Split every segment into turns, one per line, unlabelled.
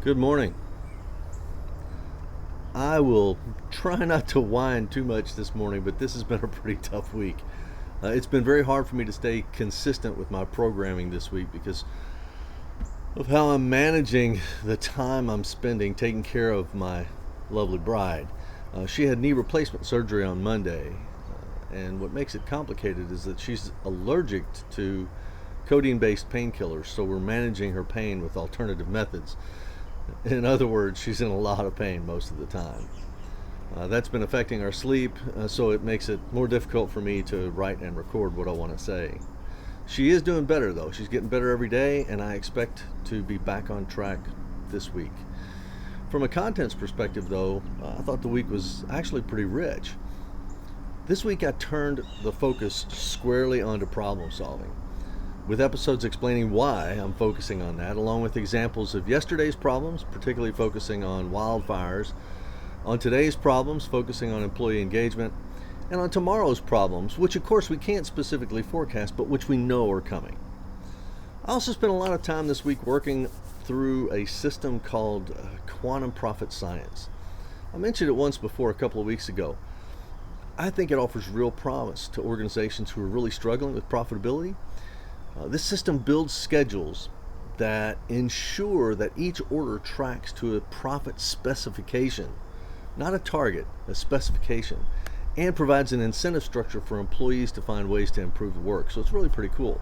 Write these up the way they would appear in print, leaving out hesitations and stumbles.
Good morning. I will try not to whine too much this morning, but this has been a pretty tough week. It's been very hard for me to stay consistent with my programming this week because of how I'm managing the time I'm spending taking care of my lovely bride. She had knee replacement surgery on Monday, and what makes it complicated is that she's allergic to codeine-based painkillers, so we're managing her pain with alternative methods. In other words, she's in a lot of pain most of the time. That's been affecting our sleep, so it makes it more difficult for me to write and record what I want to say. She is doing better though. She's getting better every day, and I expect to be back on track this week. From a contents perspective though, I thought the week was actually pretty rich. This week I turned the focus squarely onto problem solving, with episodes explaining why I'm focusing on that, along with examples of yesterday's problems, particularly focusing on wildfires, on today's problems, focusing on employee engagement, and on tomorrow's problems, which of course we can't specifically forecast, but which we know are coming. I also spent a lot of time this week working through a system called quantum profit science. I mentioned it once before a couple of weeks ago. I think it offers real promise to organizations who are really struggling with profitability. This system builds schedules that ensure that each order tracks to a profit specification, not a target, a specification, and provides an incentive structure for employees to find ways to improve the work. So it's really pretty cool.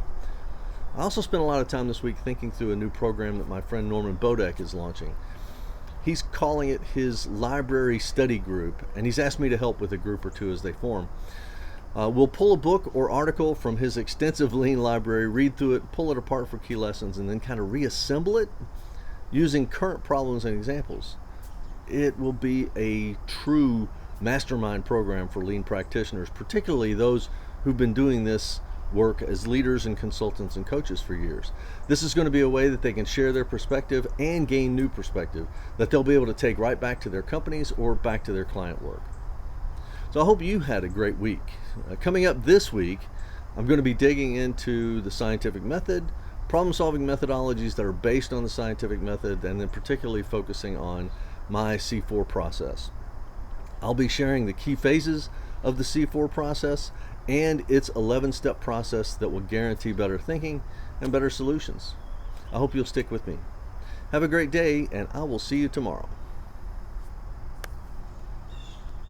I also spent a lot of time this week thinking through a new program that my friend Norman Bodek is launching. He's calling it his library study group, and he's asked me to help with a group or two as they form. We'll pull a book or article from his extensive lean library, read through it, pull it apart for key lessons, and then kind of reassemble it using current problems and examples. It will be a true mastermind program for lean practitioners, particularly those who've been doing this work as leaders and consultants and coaches for years. This is going to be a way that they can share their perspective and gain new perspective that they'll be able to take right back to their companies or back to their client work. So I hope you had a great week. Coming up this week, I'm going to be digging into the scientific method, problem-solving methodologies that are based on the scientific method, and then particularly focusing on my C4 process. I'll be sharing the key phases of the C4 process and its 11-step process that will guarantee better thinking and better solutions. I hope you'll stick with me. Have a great day, and I will see you tomorrow.